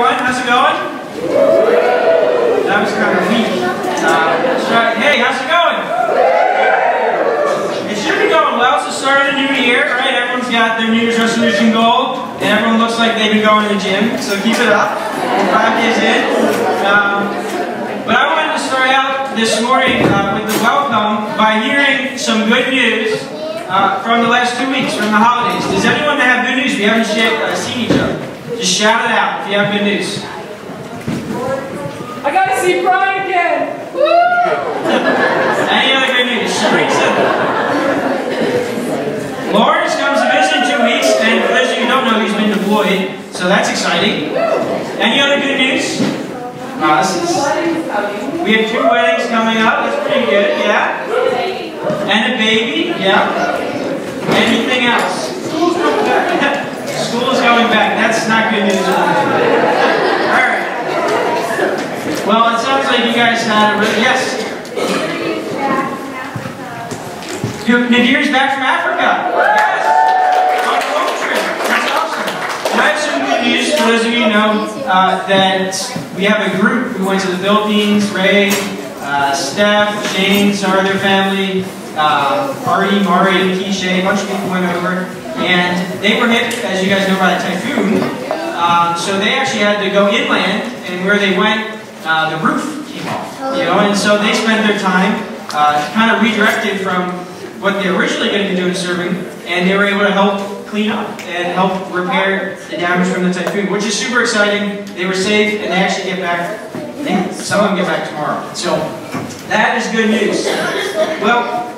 everyone. How's it going? That was kind of weak. Hey, how's it going? It should be going well. It's the start of the new year, right? Everyone's got their New Year's resolution goal, and everyone looks like they've been going to the gym, so keep it up. 5 days in. But I wanted to start out this morning with the welcome by hearing some good news from the last 2 weeks, from the holidays. Does anyone have good news? We haven't seen each other. Just shout it out if you have good news. I got to see Brian again! Woo! Any other good news? Lawrence comes to visit in 2 weeks, and for those of you who don't know, he's been deployed, so that's exciting. Any other good news? We have 2 weddings coming up. That's pretty good, yeah. And a baby, yeah. Anything else? School's coming back. School's going back. That's not good news. Alright. Well, it sounds like you guys had a really... Yes? Nadir's back from Africa. Yes! On a road trip. That's awesome. I have some good news for those of you who know that we have a group. We went to the Philippines. Ray, Steph, James, our other family, Artie, Mari, Keisha, a bunch of people went over, and they were hit, as you guys know, by the typhoon. So they actually had to go inland, and where they went, the roof came off. You know, and so they spent their time kind of redirected from what they were originally going to be doing serving, and they were able to help clean up and help repair the damage from the typhoon, which is super exciting. They were safe, and they actually get back. Some of them get back tomorrow. So that is good news. Well,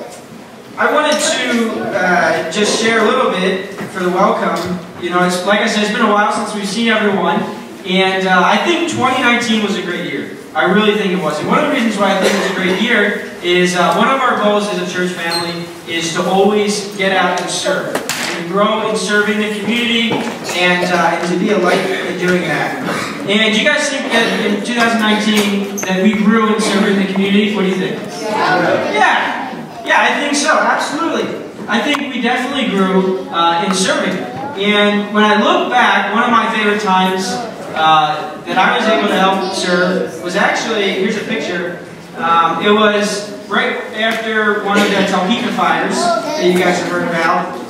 I wanted to just share a little bit for the welcome. You know, it's, like I said, it's been a while since we've seen everyone, and I think 2019 was a great year. I really think it was. And one of the reasons why I think it was a great year is one of our goals as a church family is to always get out and serve. And grow in serving the community and to be a light in doing that. And do you guys think that in 2019 that we grew in serving the community? What do you think? Yeah, I think so, absolutely. I think we definitely grew in serving. And when I look back, one of my favorite times that I was able to help serve was actually, here's a picture, it was right after one of the Talkeetna fires that you guys have heard about.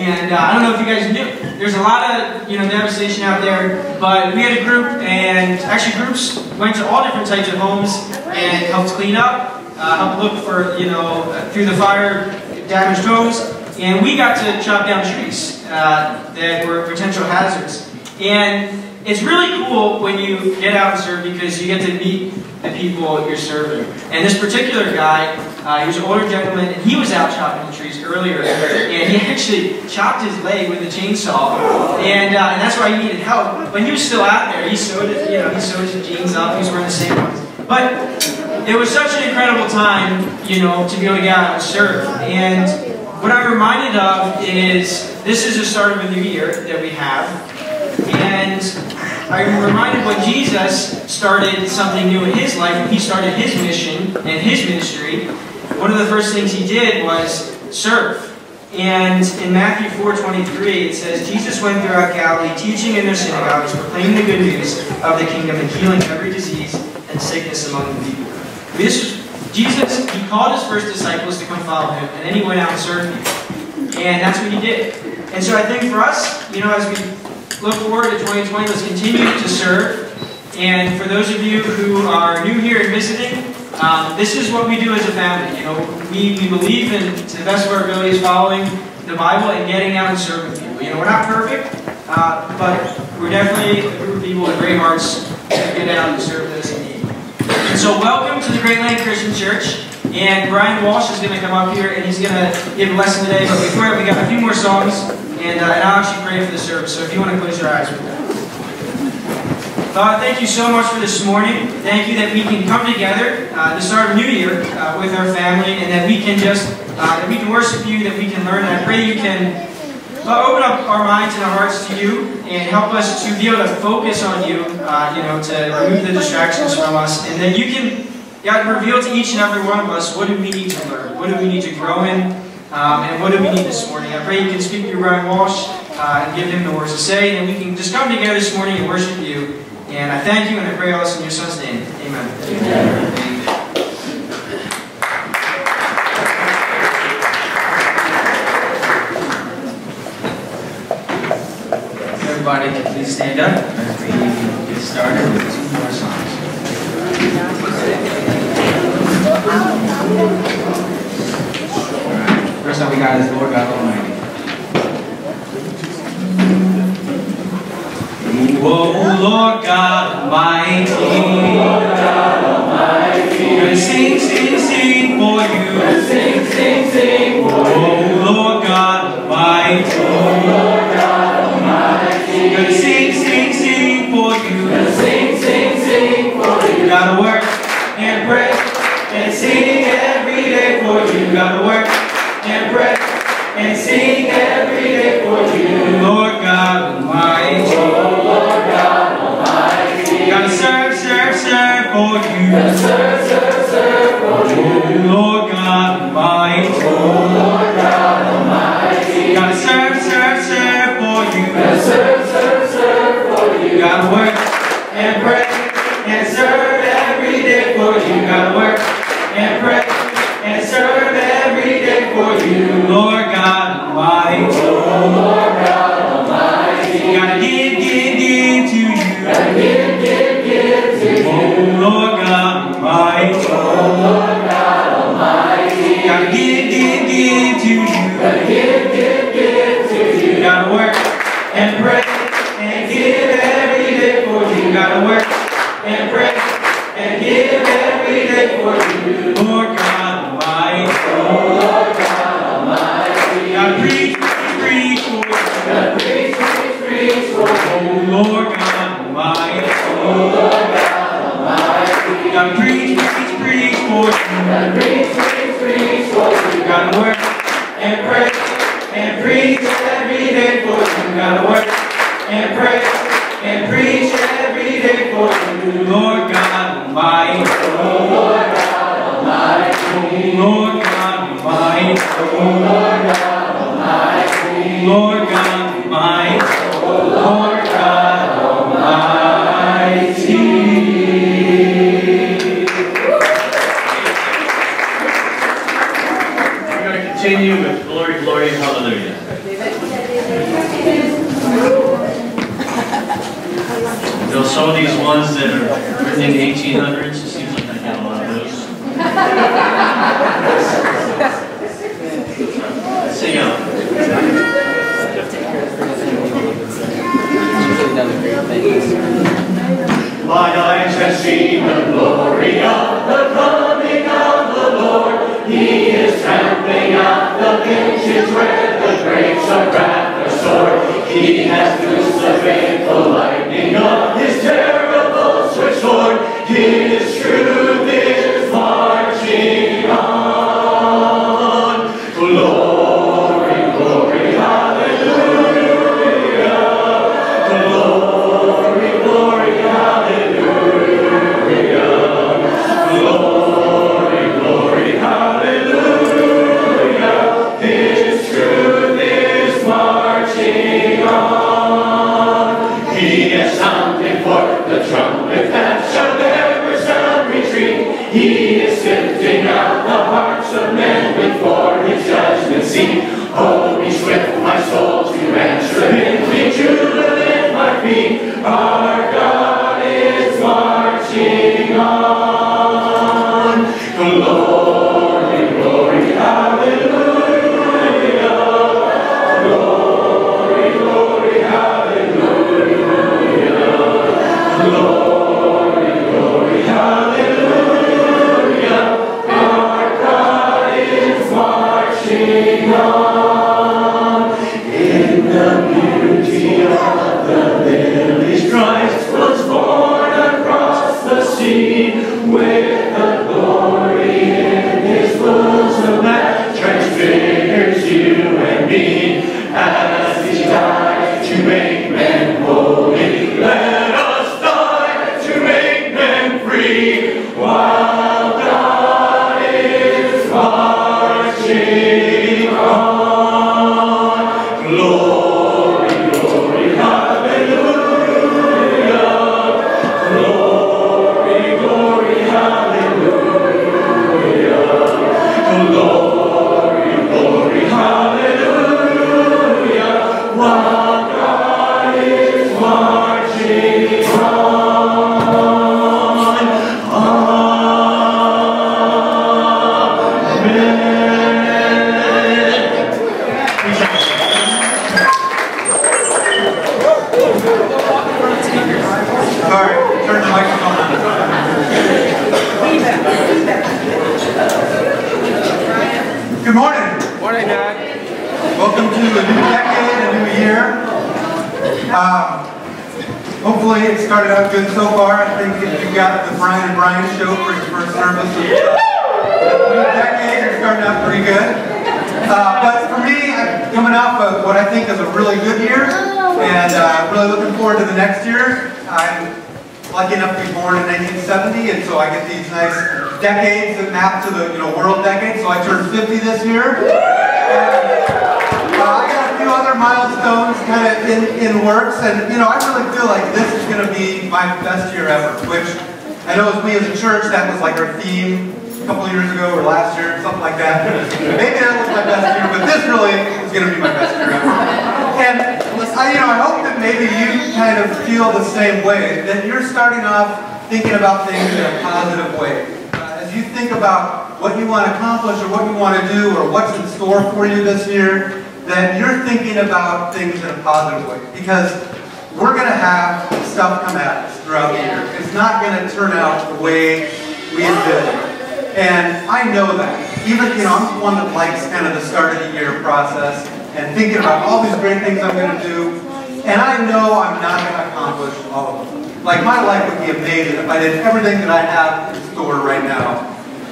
And I don't know if you guys knew, there's a lot of devastation out there, but we had a group, and actually groups went to all different types of homes and helped clean up, helped look for, through the fire damaged homes, and we got to chop down trees that were potential hazards. And it's really cool when you get out and serve because you get to meet the people you're serving. And this particular guy, he was an older gentleman, and he was out chopping the trees earlier, and he actually chopped his leg with a chainsaw, and that's why he needed help. But he was still out there. He sewed it, he sewed his jeans up. He was wearing the same ones. But it was such an incredible time, to be able to get out and serve. And what I'm reminded of is this is the start of a new year that we have, and I'm reminded when Jesus started something new in his life, when he started his mission and his ministry, one of the first things he did was serve. And in Matthew 4:23, it says, Jesus went throughout Galilee, teaching in their synagogues, proclaiming the good news of the kingdom, and healing every disease and sickness among the people. Jesus, he called his first disciples to come follow him, and then he went out and served people. And that's what he did. And so I think for us, as we look forward to 2020, let's continue to serve. And for those of you who are new here and visiting, this is what we do as a family. We believe in, to the best of our abilities, following the Bible and getting out and serving people. We're not perfect, but we're definitely a group of people with great hearts that get out and serve those in need. And so welcome to the Great Lane Christian Church. And Brian Walch is going to come up here and he's going to give a lesson today. But before that, we got a few more songs. And I'll actually pray for the service, so if you want to close your eyes with that. Father, thank you so much for this morning. Thank you that we can come together to start a new year with our family, and that we can that we can worship you, that we can learn. And I pray you can open up our minds and our hearts to you, and help us to be able to focus on you, to remove the distractions from us, and that you can, God, reveal to each and every one of us what do we need to learn, what do we need to grow in, And what do we need this morning? I pray you can speak through Brian Walsh and give him the words to say, and we can just come together this morning and worship you. And I thank you, and I pray all this in your Son's name. Amen. Amen. Everybody can please stand up as we get started with 2 more songs. First one we got is Lord God Almighty. Oh, Lord God Almighty, gonna sing, sing, sing for you. Gonna sing, sing, sing for you. Oh, Lord God Almighty, gonna sing, sing, sing for you. Gonna sing, sing, sing for you. Gotta work and pray and sing every day for you. Gotta work and pray and sing every day for you. Lord God Almighty, oh Lord God Almighty, gotta serve, serve, serve for you. Gotta serve, serve, serve for you. Oh Lord God Almighty, oh Lord God Almighty, gotta serve, serve, serve for you. Gotta serve, serve, serve for you. Gotta work and pray and serve every day for you. Gotta work and pray and serve every day for you. Lord God Almighty, oh Lord God Almighty, gotta give, give, give to you. Gotta give, give, give to you. Oh Lord God Almighty, oh Lord God Almighty, gotta give, give, give to you. Gotta give, give, give to you. Gotta work and pray and give every day for you. Gotta work and pray and give every day for you. Lord God Almighty, oh Lord God Almighty, gotta preach, preach, preach for you. Gotta preach, preach, preach for you. Oh Lord God Almighty, oh Lord God Almighty, gotta preach, preach, preach for you. Gotta preach, preach, preach for you. Gotta work and pray and preach every day for you. Gotta work and pray and preach every day for you. Lord God Almighty, oh Lord God Almighty, oh Lord God Almighty, oh Lord God Almighty, Lord God Almighty, oh Lord God Almighty. We're going to continue with Glory, Glory, Hallelujah. There's some of these ones that are written in the 1800s. It seems like I get a lot of those. Sing out. My eyes have seen the glory of the coming of the Lord. He is trampling out the benches where the grapes of wrath are stored. He has loosed the faithful lightning of his terrible sword. His truth is marching on. Glory, glory, hallelujah. Glory, glory, hallelujah. Glory, glory, hallelujah. His truth is marching on. He has sounded forth the trumpet that shall never sound retreat. He is sifting out the hearts of men before his judgment seat. Hold me swift, my soul, to answer him. Be jubilant, my feet. Our God is marching on. Glory, glory, hallelujah. Glory, glory, hallelujah. Glory, glory, hallelujah. Our God is marching on. In the beauty of the lilies Christ hopefully it started out good so far. I think if you got the Brian and Brian show for your first service of the new decade, you're starting out pretty good. But for me, I'm coming off of what I think is a really good year, and really looking forward to the next year. I'm lucky enough to be born in 1970, and so I get these nice decades that map to the world decade. So I turned 50 this year. I got a few other milestones kind of in works, and I really feel like this is going to be my best year ever, which I know as we as a church, that was like our theme a couple of years ago or last year, something like that. Maybe that was my best year, but this really is going to be my best year ever. And I hope that maybe you kind of feel the same way, that you're starting off thinking about things in a positive way. As you think about what you want to accomplish or what you want to do or what's in store for you this year, that you're thinking about things in a positive way. Because we're going to have stuff come at us throughout the year. It's not going to turn out the way we envisioned. And I know that. Even, I'm one that likes kind of the start of the year process and thinking about all these great things I'm going to do. And I know I'm not going to accomplish all of them. Like, my life would be amazing if I did everything that I have in store right now.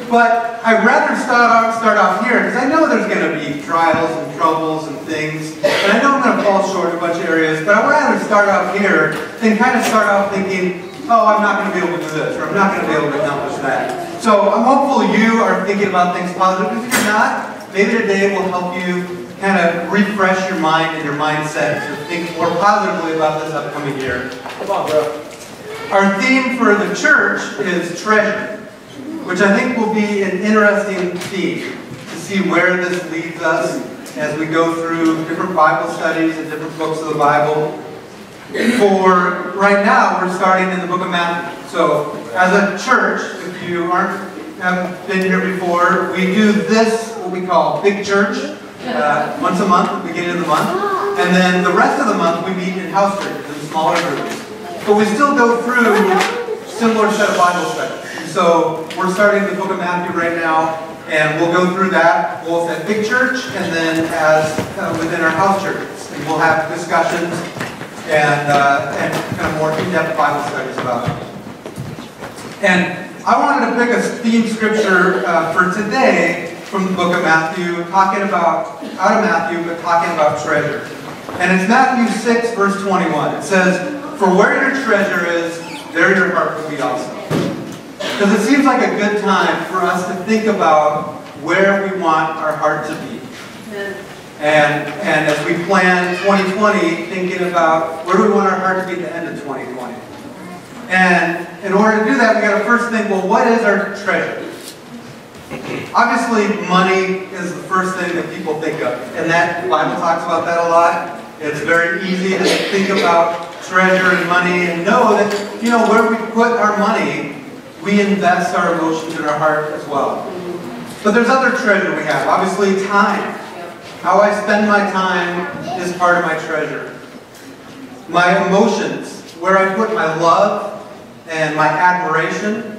But I'd rather start off here, because I know there's going to be trials and troubles and things, and I know I'm going to fall short in a bunch of areas, but I'd rather start out here than kind of start out thinking, oh, I'm not going to be able to do this, or I'm not going to be able to accomplish that. So I'm hopeful you are thinking about things positive. If you're not, maybe today will help you kind of refresh your mind and your mindset to think more positively about this upcoming year. Come on, bro. Our theme for the church is treasure, which I think will be an interesting theme to see where this leads us as we go through different Bible studies and different books of the Bible. For right now, we're starting in the book of Matthew. So, as a church, if you haven't been here before, we do this, what we call Big Church, once a month at the beginning of the month. And then the rest of the month, we meet in house churches, in smaller groups. But we still go through a similar set of Bible studies. So we're starting the book of Matthew right now, and we'll go through that both at Big Church and then as within our house churches. And we'll have discussions and kind of more in-depth Bible studies about it. And I wanted to pick a theme scripture for today from the book of Matthew, out of Matthew, but talking about treasure. And it's Matthew 6, verse 21. It says, "For where your treasure is, there your heart will be also." Because it seems like a good time for us to think about where we want our heart to be. And as we plan 2020, thinking about where do we want our heart to be at the end of 2020. And in order to do that, we got to first think, well, what is our treasure? Obviously, money is the first thing that people think of. And that, the Bible talks about that a lot. It's very easy to think about treasure and money and know that, where we put our money, we invest our emotions in our heart as well. But there's other treasure we have. Obviously, time. How I spend my time is part of my treasure. My emotions, where I put my love and my admiration,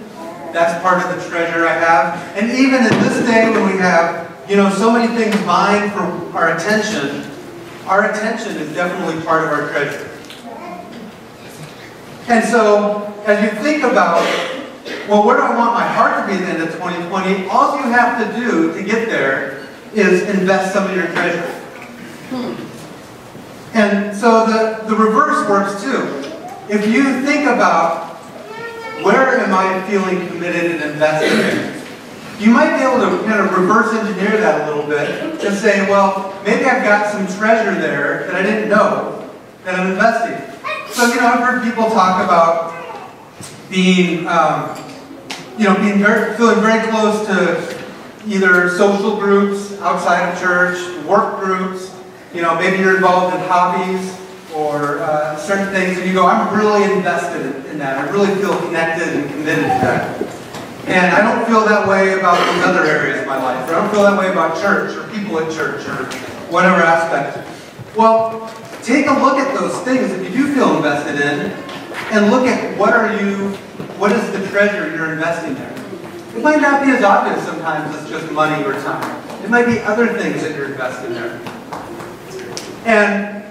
that's part of the treasure I have. And even in this day when we have, so many things vying for our attention is definitely part of our treasure. And so, as you think about, well, where do I want my heart to be at the end of 2020? All you have to do to get there is invest some of your treasure. And so the reverse works too. If you think about, where am I feeling committed and invested in? You might be able to kind of reverse engineer that a little bit to say, well, maybe I've got some treasure there that I didn't know that I'm investing. So, I've heard people talk about being, feeling very close to either social groups outside of church, work groups. Maybe you're involved in hobbies or certain things, and you go, I'm really invested in that. I really feel connected and committed to that. And I don't feel that way about those other areas of my life. Or I don't feel that way about church or people at church or whatever aspect. Well, take a look at those things that you do feel invested in and look at what is the treasure you're investing there. It might not be as obvious sometimes as just money or time. It might be other things that you're investing there. And,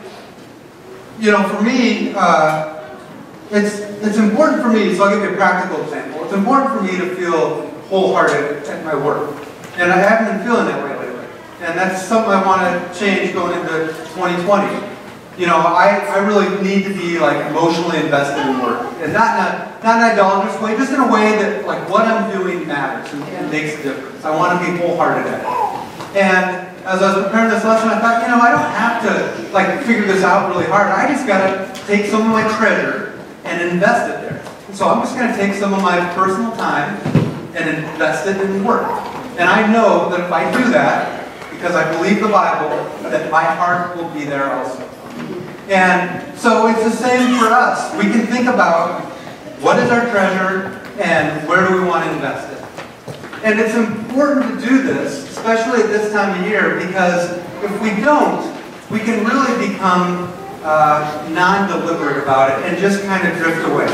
for me, it's important for me, so I'll give you a practical example. It's important for me to feel wholehearted at my work. And I haven't been feeling that way lately. And that's something I want to change going into 2020. You know, I really need to be like emotionally invested in work. And not in an idolatrous way, just in a way that like what I'm doing matters and makes a difference. I want to be wholehearted at it. And as I was preparing this lesson, I thought, you know, I don't have to like figure this out really hard. I just got to take some of my treasure and invest it there. So I'm just going to take some of my personal time and invest it in work. And I know that if I do that, because I believe the Bible, that my heart will be there also. And so it's the same for us. We can think about what is our treasure and where do we want to invest it. And it's important to do this, especially at this time of year, because if we don't, we can really become non-deliberate about it and just kind of drift away.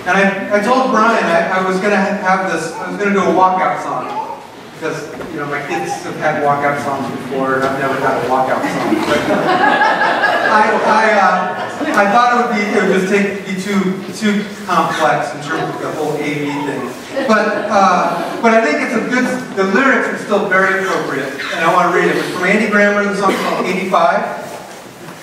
And I told Brian I was going to have this, I was going to do a walkout song. Because, you know, my kids have had walkout songs before, and I've never had a walkout song. But I thought it would just be too complex in terms of the whole AV thing. But I think it's a good, the lyrics are still very appropriate, and I want to read it. It's from Andy Grammer, the song called 85.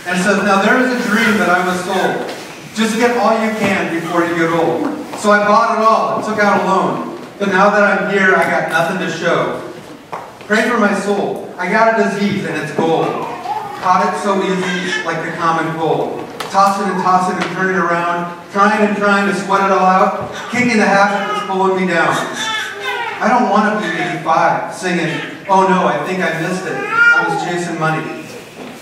And it says, now there is a dream that I was sold. Just get all you can before you get old. So I bought it all and took out a loan. But now that I'm here, I got nothing to show. Pray for my soul. I got a disease and it's gold. Caught it so easy, like the common cold. Tossing and turning around, trying to sweat it all out, kicking the habit that's pulling me down. I don't want to be 85, singing, oh no, I think I missed it. I was chasing money.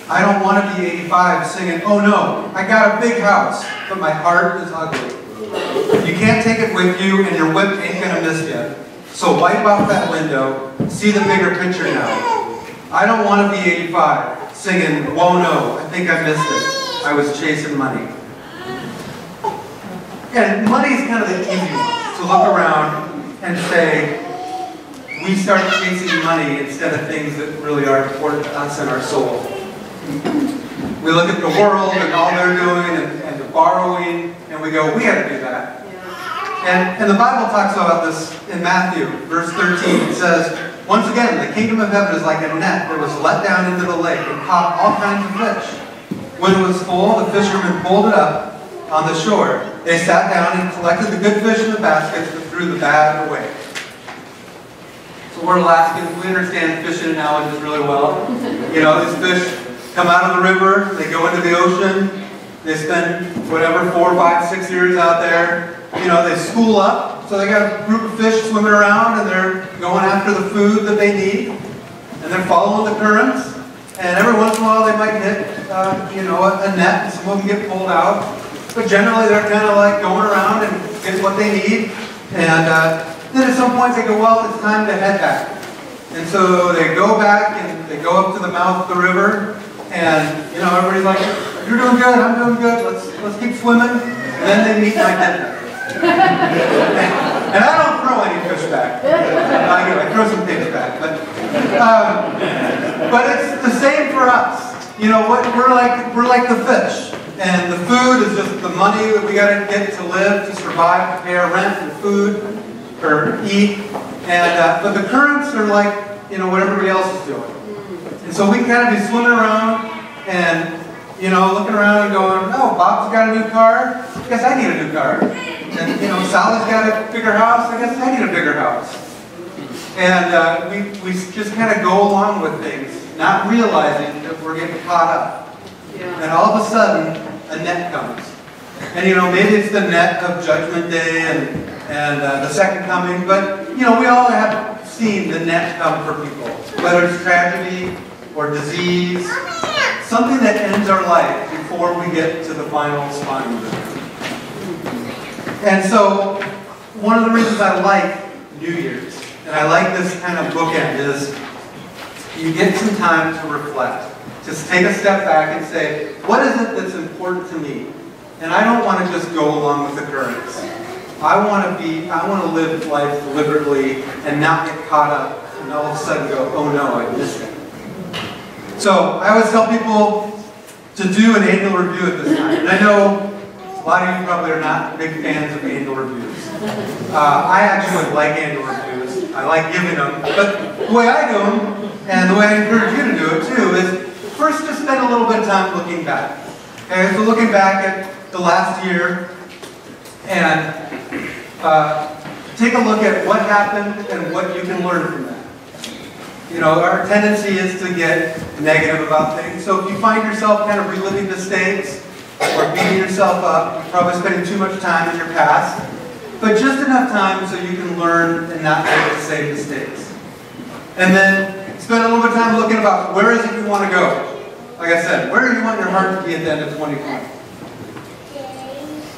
I don't want to be 85, singing, oh no, I got a big house, but my heart is ugly. You can't take it with you, and your whip ain't gonna miss you. So wipe out that window, see the bigger picture now. I don't want to be 85, singing, whoa no, I think I missed it. I was chasing money. And money is kind of the easy one, to look around and say, we start chasing money instead of things that really are important to us and our soul. We look at the world and all they're doing and the borrowing, and we go, we got to do that. And the Bible talks about this in Matthew, verse 13. It says, once again, the kingdom of heaven is like a net that was let down into the lake and caught all kinds of fish. When it was full, the fishermen pulled it up on the shore. They sat down and collected the good fish in the baskets but threw the bad away. So we're Alaskans. We understand fishing analogies really well. You know, these fish come out of the river, they go into the ocean, they spend whatever, 4, 5, 6 years out there. You know, they school up, so they got a group of fish swimming around and they're going after the food that they need. And they're following the currents. And every once in a while they might hit, you know, a net, and some of them get pulled out. But generally they're kind of like going around and get what they need. And then at some point they go, well, it's time to head back. And so they go back and they go up to the mouth of the river. And, you know, everybody's like, you're doing good, I'm doing good, let's keep swimming. And then they meet my dinner. And I don't throw any fish back. I throw some things back. But it's the same for us. You know, we're like the fish. And the food is just the money that we got to get to live, to survive, to pay our rent and food, or eat. And but the currents are like, you know, what everybody else is doing. And so we can kind of be swimming around and, you know, looking around and going, oh, Bob's got a new car. I guess I need a new car. And, you know, Sally's got a bigger house. I guess I need a bigger house. And we just kind of go along with things, not realizing that we're getting caught up. And all of a sudden, a net comes. And, you know, maybe it's the net of Judgment Day and the second coming. But, you know, we all have seen the net come for people. Whether it's tragedy or disease, something that ends our life before we get to the final spine move. And so, one of the reasons I like New Year's, and I like this kind of bookend, is you get some time to reflect. Just take a step back and say, what is it that's important to me? And I don't want to just go along with the currents. I want to live life deliberately and not get caught up and all of a sudden go, oh no, I missed it. So I always tell people to do an annual review at this time. And I know a lot of you probably are not big fans of annual reviews. I actually like annual reviews. I like giving them. But the way I do them, and the way I encourage you to do it too, is first just spend a little bit of time looking back. Okay, so looking back at the last year, and take a look at what happened and what you can learn from that. You know, our tendency is to get negative about things. So if you find yourself kind of reliving mistakes or beating yourself up, you're probably spending too much time in your past. But just enough time so you can learn and not make the same mistakes. And then spend a little bit of time looking about where is it you want to go. Like I said, where do you want your heart to be at the end of 2020?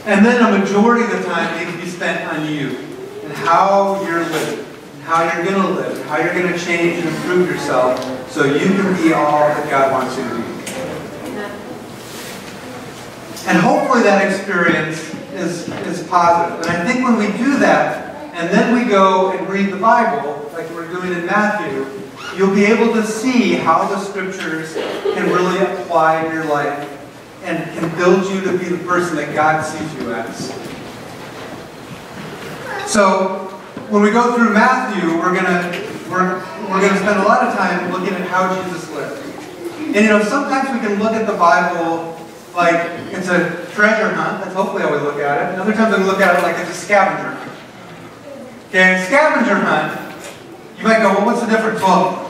And then a majority of the time needs to be spent on you and how you're living. How you're going to live, how you're going to change and improve yourself so you can be all that God wants you to be. And hopefully that experience is positive. And I think when we do that, and then we go and read the Bible, like we're doing in Matthew, you'll be able to see how the Scriptures can really apply in your life and can build you to be the person that God sees you as. So, when we go through Matthew, we're gonna spend a lot of time looking at how Jesus lived. And you know, sometimes we can look at the Bible like it's a treasure hunt. That's hopefully how we look at it. And other times we look at it like it's a scavenger hunt. Okay, a scavenger hunt. You might go, well, what's the difference? Well,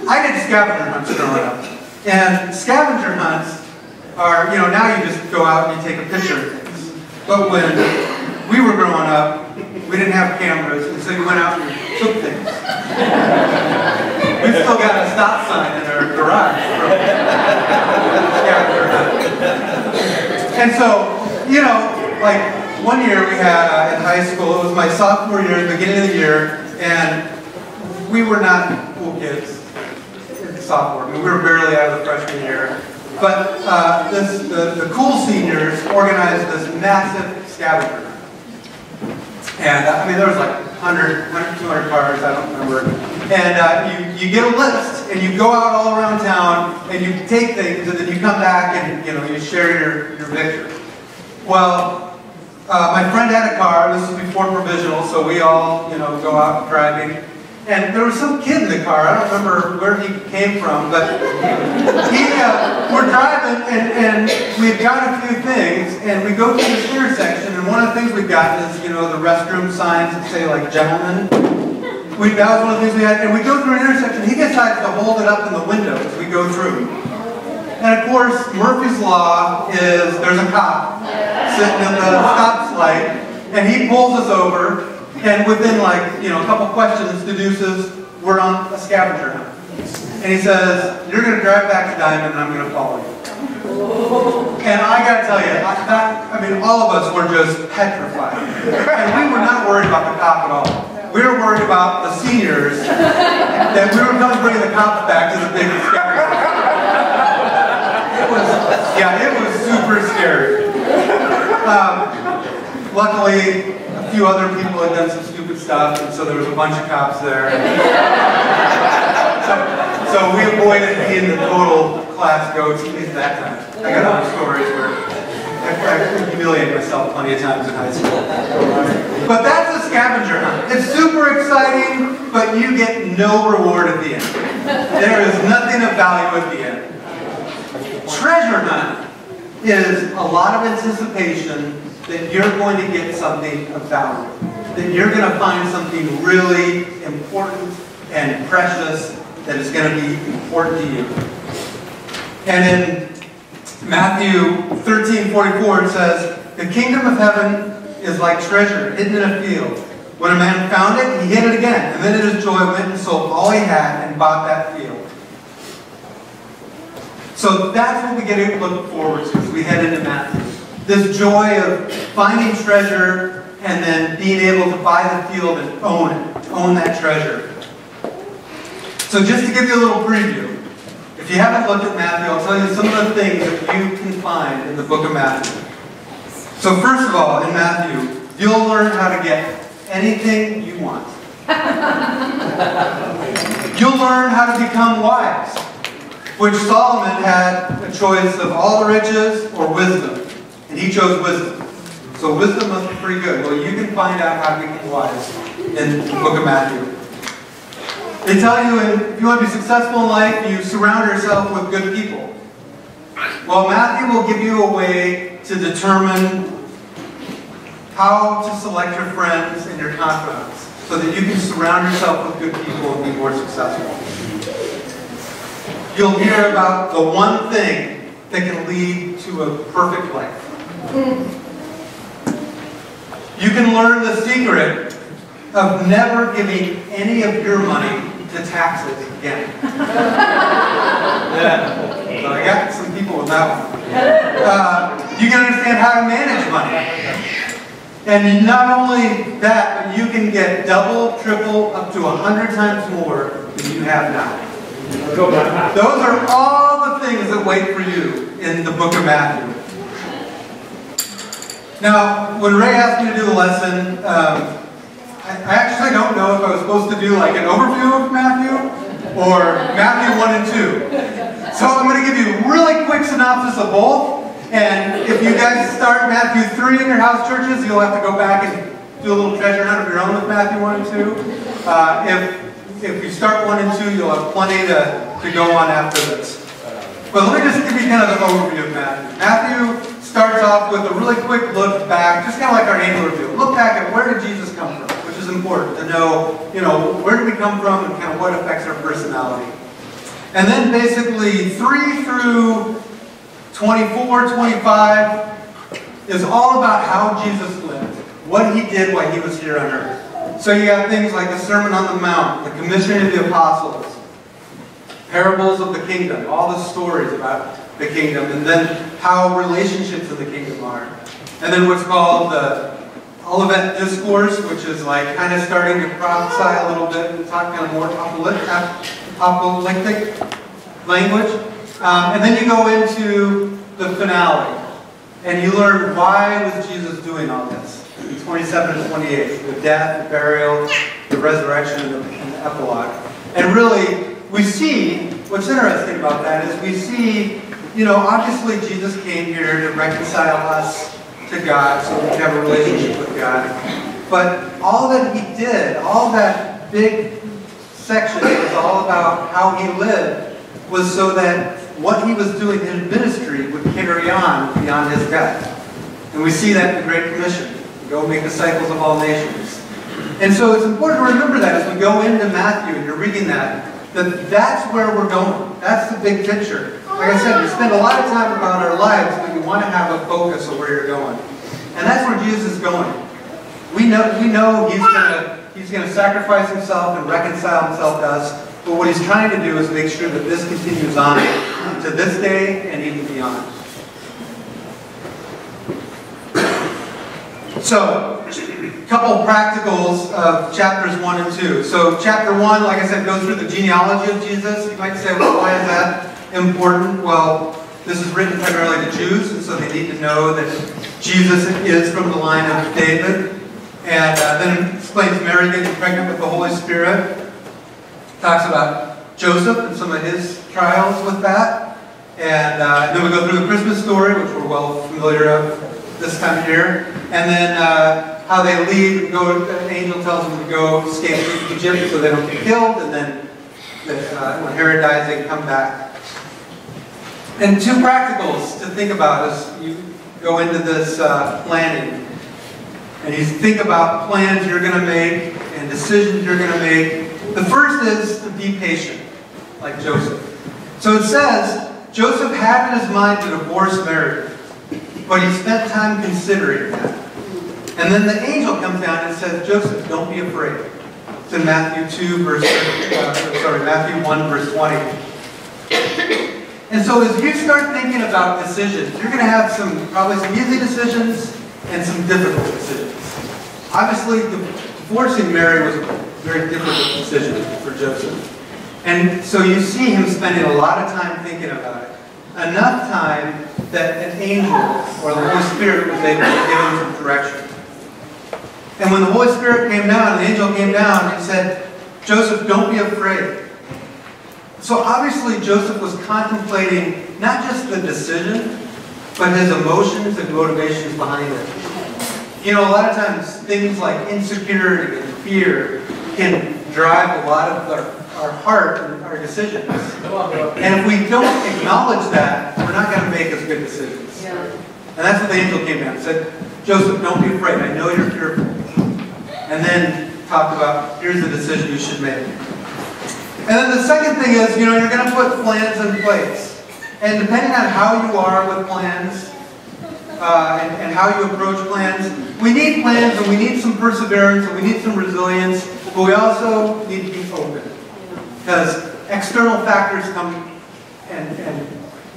I did scavenger hunts growing up, and scavenger hunts are, you know, now you just go out and you take a picture of things. But when we were growing up, we didn't have cameras, and so you went out and took things. We've still got a stop sign in our garage. And so, you know, like one year we had in high school, it was my sophomore year, the beginning of the year, and we were not cool kids in sophomore. I mean, we were barely out of the freshman year. But the cool seniors organized this massive scavenger. And I mean, there was like 100, 200 cars, I don't remember. And you get a list, and you go out all around town, and you take things, and then you come back and you share your victory. Well, my friend had a car. This was before provisional, so we all go out driving. And there was some kid in the car. I don't remember where he came from, but we're driving, and we've got a few things, and we go through this intersection, and one of the things we've gotten is, the restroom signs that say, like, gentlemen. That was one of the things we had, and we go through an intersection. He decides to hold it up in the window as we go through. And of course, Murphy's Law is there's a cop sitting in the stop light, and he pulls us over. And within a couple questions, deduces we're on a scavenger hunt. And he says, you're going to drive back to Diamond and I'm going to follow you. And I got to tell you, all of us were just petrified. And we were not worried about the cop at all. We were worried about the seniors that we were going to bring the cops back to the big scavenger hunt. It was super scary. Luckily, a few other people had done some stupid stuff, and so there was a bunch of cops there. So we avoided being the total class goats, at least that time. I got other stories where I humiliated myself plenty of times in high school. But that's a scavenger hunt. It's super exciting, but you get no reward at the end. There is nothing of value at the end. Treasure hunt is a lot of anticipation that you're going to get something of value, that you're going to find something really important and precious that is going to be important to you. And in Matthew 13:44 it says, the kingdom of heaven is like treasure hidden in a field. When a man found it, he hid it again, and then in his joy went and sold all he had and bought that field. So that's what we get to look forward to as we head into Matthew. This joy of finding treasure and then being able to buy the field and own it, own that treasure. So just to give you a little preview, if you haven't looked at Matthew, I'll tell you some of the things that you can find in the book of Matthew. So first of all, in Matthew, you'll learn how to get anything you want. You'll learn how to become wise, which Solomon had a choice of all the riches or wisdom. And he chose wisdom. So wisdom must be pretty good. Well, you can find out how to become wise in the book of Matthew. They tell you if you want to be successful in life, you surround yourself with good people. Well, Matthew will give you a way to determine how to select your friends and your confidants so that you can surround yourself with good people and be more successful. You'll hear about the one thing that can lead to a perfect life. You can learn the secret of never giving any of your money to taxes again. Yeah. So I got some people with that one. You can understand how to manage money. And not only that, but you can get double, triple, up to 100 times more than you have now. Those are all the things that wait for you in the book of Matthew. Now, when Ray asked me to do the lesson, I actually don't know if I was supposed to do like an overview of Matthew or Matthew 1 and 2. So I'm going to give you a really quick synopsis of both. And if you guys start Matthew 3 in your house churches, you'll have to go back and do a little treasure hunt of your own with Matthew 1 and 2. If you start 1 and 2, you'll have plenty to go on after this. But let me just give you kind of an overview of Matthew. Matthew starts off with a really quick look back, just kind of like our annual review. Look back at where did Jesus come from, which is important to know, where did we come from and kind of what affects our personality. And then basically 3 through 24, 25 is all about how Jesus lived, what he did while he was here on earth. So you got things like the Sermon on the Mount, the commission of the apostles, parables of the kingdom, all the stories about the kingdom, and then how relationships in the kingdom are. And then what's called the Olivet Discourse, which is like kind of starting to prophesy a little bit and talk kind of more apocalyptic language. And then you go into the finale, and you learn why was Jesus doing all this. In 27 and 28, the death, the burial, the resurrection, and the epilogue. And really, we see, what's interesting about that is we see, obviously Jesus came here to reconcile us to God so we can have a relationship with God. But all that he did, all that big section was all about how he lived, was so that what he was doing in ministry would carry on beyond his death. And we see that in the Great Commission. Go make disciples of all nations. And so it's important to remember that as we go into Matthew and you're reading that's where we're going. That's the big picture. Like I said, we spend a lot of time about our lives, but you want to have a focus of where you're going. And that's where Jesus is going. We know he's going to sacrifice himself and reconcile himself to us. But what he's trying to do is make sure that this continues on to this day and even beyond. So, a couple of practicals of chapters 1 and 2. So, chapter 1, like I said, goes through the genealogy of Jesus. You might say, well, why is that important? Well, this is written primarily to Jews, and so they need to know that Jesus is from the line of David. And then it explains Mary getting pregnant with the Holy Spirit. Talks about Joseph and some of his trials with that. And then we go through the Christmas story, which we're well familiar of this time of year. And then how they leave and go, an angel tells them to go escape to Egypt so they don't get killed. And then when Herod dies, they come back. And two practicals to think about as you go into this planning. And you think about plans you're going to make and decisions you're going to make. The first is to be patient, like Joseph. So it says, Joseph had in his mind to divorce Mary, but he spent time considering that. And then the angel comes down and says, Joseph, don't be afraid. It's in Matthew 1, verse 20. And so as you start thinking about decisions, you're going to have probably some easy decisions and some difficult decisions. Obviously, divorcing Mary was a very difficult decision for Joseph. And so you see him spending a lot of time thinking about it. Enough time that an angel or the Holy Spirit was able to give him some direction. And when the Holy Spirit came down, the angel came down and said, Joseph, don't be afraid. So obviously Joseph was contemplating not just the decision, but his emotions and motivations behind it. You know, a lot of times things like insecurity and fear can drive a lot of our heart and our decisions. And if we don't acknowledge that, we're not going to make as good decisions. Yeah. And that's what the angel came down and said, Joseph, don't be afraid. I know you're fearful. And then talked about, here's the decision you should make. And then the second thing is, you know, you're going to put plans in place. And depending on how you are with plans, and how you approach plans, we need plans and we need some perseverance and we need some resilience, but we also need to be open. Because external factors come and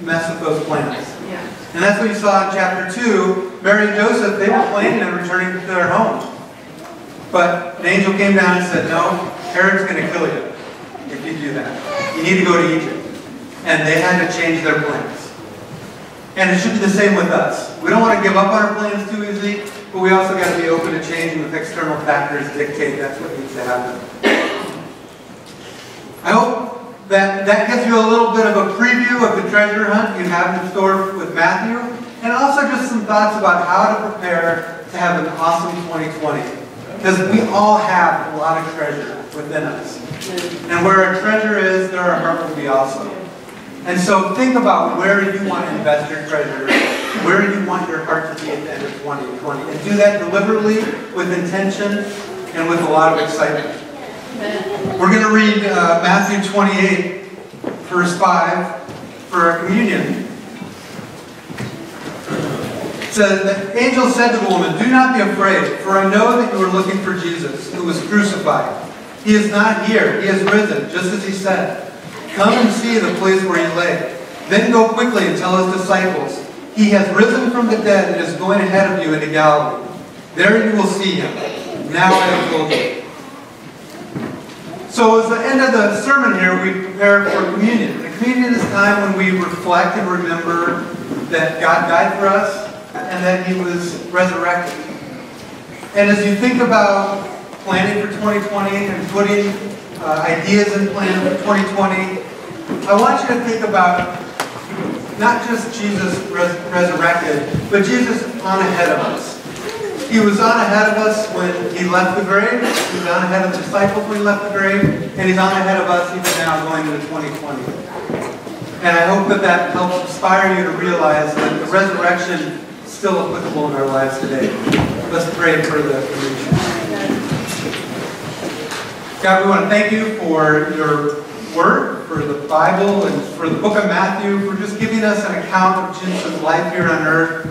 mess with those plans. Yeah. And that's what you saw in chapter 2. Mary and Joseph, they were planning on returning to their home. But an angel came down and said, no, Herod's going to kill you if you do that. You need to go to Egypt. And they had to change their plans. And it should be the same with us. We don't want to give up on our plans too easily, but we also got to be open to changing if external factors dictate that's what needs to happen. I hope that gives you a little bit of a preview of the treasure hunt you have in store with Matthew, and also just some thoughts about how to prepare to have an awesome 2020. Because we all have a lot of treasure within us. And where our treasure is, there our heart will be also. And so think about where you want to invest your treasure, where you want your heart to be at the end of 2020. And do that deliberately, with intention, and with a lot of excitement. We're going to read Matthew 28, verse 5, for our communion. It says, the angel said to the woman, do not be afraid, for I know that you are looking for Jesus, who was crucified. He is not here. He has risen, just as he said. Come and see the place where he lay. Then go quickly and tell his disciples, he has risen from the dead and is going ahead of you into Galilee. There you will see him. Now I have told you. So as the end of the sermon here, we prepare for communion. The communion is time when we reflect and remember that God died for us and that he was resurrected. And as you think about planning for 2020 and putting ideas in plan for 2020, I want you to think about not just Jesus resurrected, but Jesus on ahead of us. He was on ahead of us when he left the grave. He was on ahead of the disciples when he left the grave. And he's on ahead of us even now going into 2020. And I hope that that helps inspire you to realize that the resurrection is still applicable in our lives today. Let's pray for the community. God, we want to thank you for your word, for the Bible, and for the book of Matthew, for just giving us an account of Jesus' life here on earth.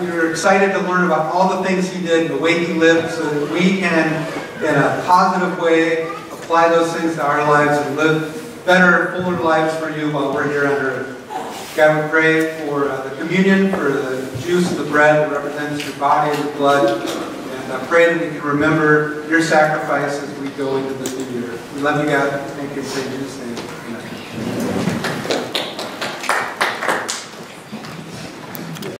We are excited to learn about all the things he did, the way he lived, so that we can, in a positive way, apply those things to our lives and live better, fuller lives for you while we're here on earth. God, we pray for the communion, for the juice and the bread that represents your body and your blood. And I pray that we can remember your sacrifice as we go into this new year. We love you, God. Thank you for Jesus' name. Amen.